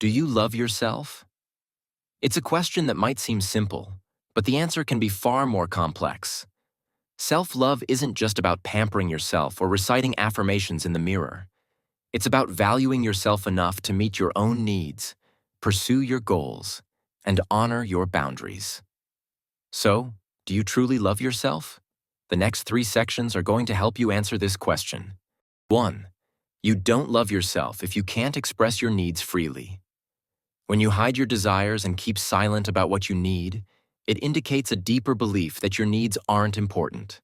Do you love yourself? It's a question that might seem simple, but the answer can be far more complex. Self-love isn't just about pampering yourself or reciting affirmations in the mirror. It's about valuing yourself enough to meet your own needs, pursue your goals, and honor your boundaries. So, do you truly love yourself? The next 3 sections are going to help you answer this question. 1. You don't love yourself if you can't express your needs freely. When you hide your desires and keep silent about what you need, it indicates a deeper belief that your needs aren't important.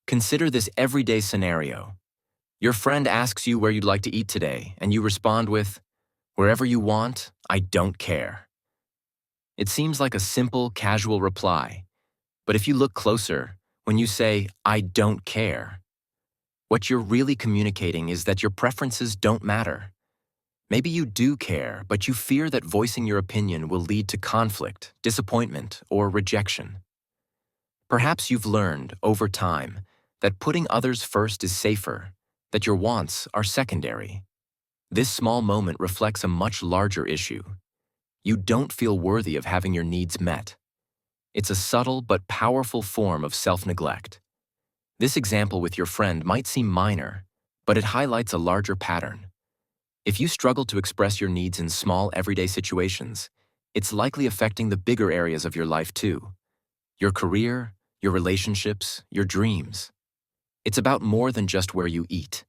Consider this everyday scenario. Your friend asks you where you'd like to eat today, and you respond with, "Wherever you want, I don't care." It seems like a simple, casual reply, but if you look closer, when you say, "I don't care," what you're really communicating is that your preferences don't matter. Maybe you do care, but you fear that voicing your opinion will lead to conflict, disappointment, or rejection. Perhaps you've learned, over time, that putting others first is safer, that your wants are secondary. This small moment reflects a much larger issue. You don't feel worthy of having your needs met. It's a subtle but powerful form of self-neglect. This example with your friend might seem minor, but it highlights a larger pattern. If you struggle to express your needs in small, everyday situations, it's likely affecting the bigger areas of your life too. Your career, your relationships, your dreams. It's about more than just where you eat.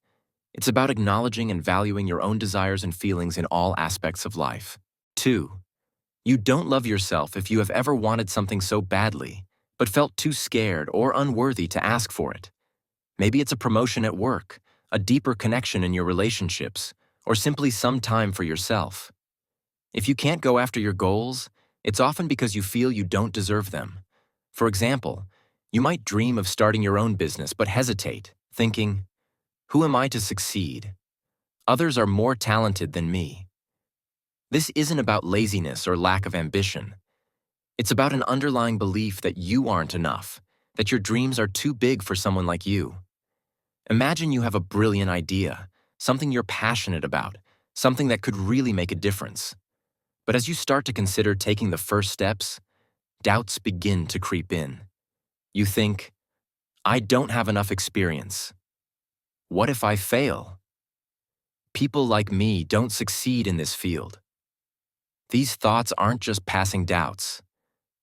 It's about acknowledging and valuing your own desires and feelings in all aspects of life. 2. You don't love yourself if you have ever wanted something so badly, but felt too scared or unworthy to ask for it. Maybe it's a promotion at work, a deeper connection in your relationships, or simply some time for yourself. If you can't go after your goals, it's often because you feel you don't deserve them. For example, you might dream of starting your own business but hesitate, thinking, "Who am I to succeed? Others are more talented than me." This isn't about laziness or lack of ambition. It's about an underlying belief that you aren't enough, that your dreams are too big for someone like you. Imagine you have a brilliant idea, something you're passionate about, something that could really make a difference. But as you start to consider taking the first steps, doubts begin to creep in. You think, "I don't have enough experience. What if I fail? People like me don't succeed in this field." These thoughts aren't just passing doubts.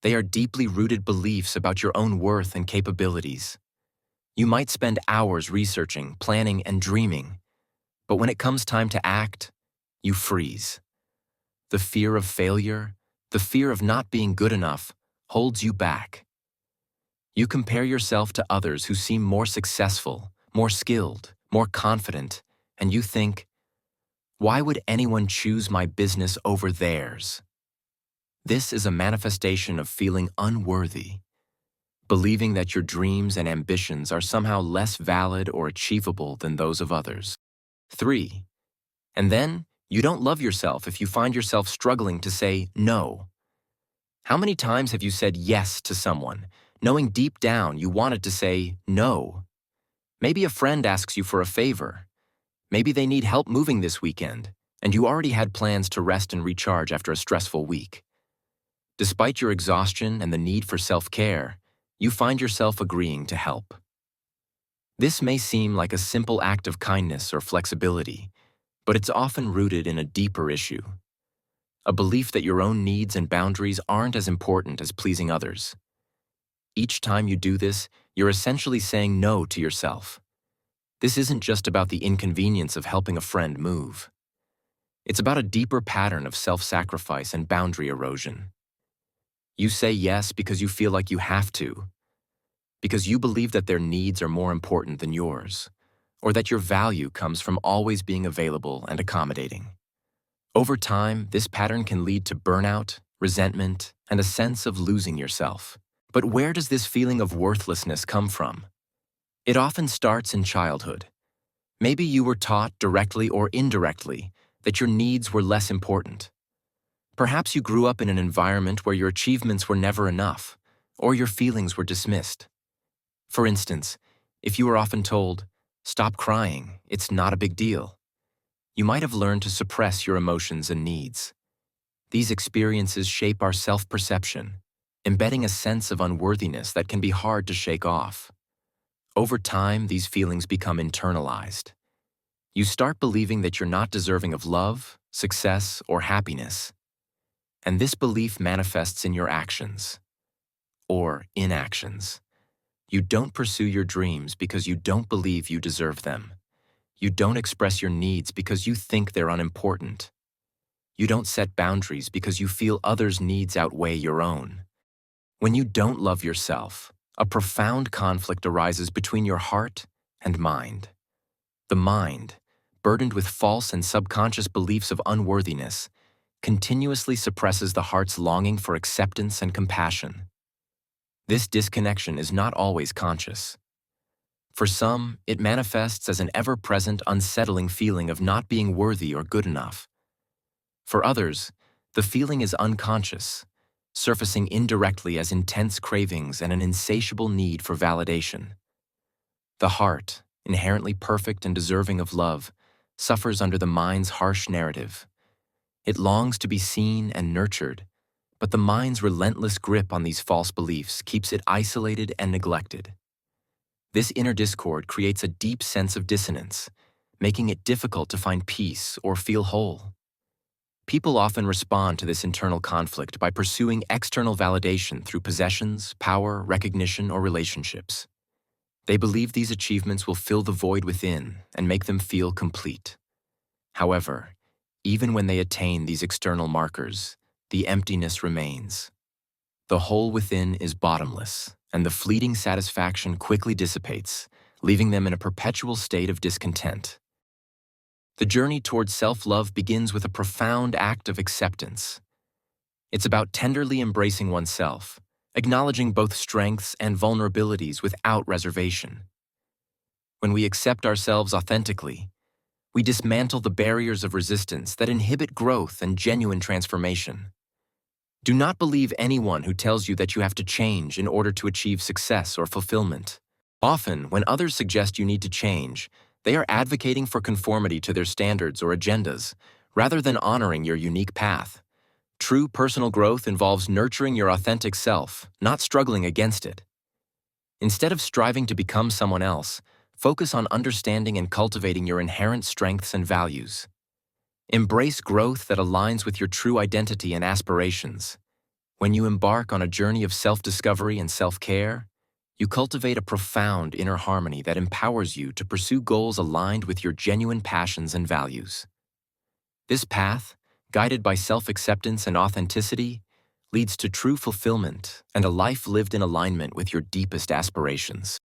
They are deeply rooted beliefs about your own worth and capabilities. You might spend hours researching, planning, and dreaming, but when it comes time to act, you freeze. The fear of failure, the fear of not being good enough, holds you back. You compare yourself to others who seem more successful, more skilled, more confident, and you think, "Why would anyone choose my business over theirs?" This is a manifestation of feeling unworthy, believing that your dreams and ambitions are somehow less valid or achievable than those of others. 3. And then, you don't love yourself if you find yourself struggling to say no. How many times have you said yes to someone, knowing deep down you wanted to say no? Maybe a friend asks you for a favor. Maybe they need help moving this weekend, and you already had plans to rest and recharge after a stressful week. Despite your exhaustion and the need for self-care, you find yourself agreeing to help. This may seem like a simple act of kindness or flexibility, but it's often rooted in a deeper issue. A belief that your own needs and boundaries aren't as important as pleasing others. Each time you do this, you're essentially saying no to yourself. This isn't just about the inconvenience of helping a friend move. It's about a deeper pattern of self-sacrifice and boundary erosion. You say yes because you feel like you have to, because you believe that their needs are more important than yours, or that your value comes from always being available and accommodating. Over time, this pattern can lead to burnout, resentment, and a sense of losing yourself. But where does this feeling of worthlessness come from? It often starts in childhood. Maybe you were taught, directly or indirectly, that your needs were less important. Perhaps you grew up in an environment where your achievements were never enough, or your feelings were dismissed. For instance, if you were often told, "Stop crying, it's not a big deal," you might have learned to suppress your emotions and needs. These experiences shape our self-perception, embedding a sense of unworthiness that can be hard to shake off. Over time, these feelings become internalized. You start believing that you're not deserving of love, success, or happiness. And this belief manifests in your actions, or inactions. You don't pursue your dreams because you don't believe you deserve them. You don't express your needs because you think they're unimportant. You don't set boundaries because you feel others' needs outweigh your own. When you don't love yourself, a profound conflict arises between your heart and mind. The mind, burdened with false and subconscious beliefs of unworthiness, continuously suppresses the heart's longing for acceptance and compassion. This disconnection is not always conscious. For some, it manifests as an ever-present, unsettling feeling of not being worthy or good enough. For others, the feeling is unconscious, surfacing indirectly as intense cravings and an insatiable need for validation. The heart, inherently perfect and deserving of love, suffers under the mind's harsh narrative. It longs to be seen and nurtured, but the mind's relentless grip on these false beliefs keeps it isolated and neglected. This inner discord creates a deep sense of dissonance, making it difficult to find peace or feel whole. People often respond to this internal conflict by pursuing external validation through possessions, power, recognition, or relationships. They believe these achievements will fill the void within and make them feel complete. However, even when they attain these external markers, the emptiness remains. The hole within is bottomless, and the fleeting satisfaction quickly dissipates, leaving them in a perpetual state of discontent. The journey towards self-love begins with a profound act of acceptance. It's about tenderly embracing oneself, acknowledging both strengths and vulnerabilities without reservation. When we accept ourselves authentically, we dismantle the barriers of resistance that inhibit growth and genuine transformation. Do not believe anyone who tells you that you have to change in order to achieve success or fulfillment. Often, when others suggest you need to change, they are advocating for conformity to their standards or agendas, rather than honoring your unique path. True personal growth involves nurturing your authentic self, not struggling against it. Instead of striving to become someone else, focus on understanding and cultivating your inherent strengths and values. Embrace growth that aligns with your true identity and aspirations. When you embark on a journey of self-discovery and self-care, you cultivate a profound inner harmony that empowers you to pursue goals aligned with your genuine passions and values. This path, guided by self-acceptance and authenticity, leads to true fulfillment and a life lived in alignment with your deepest aspirations.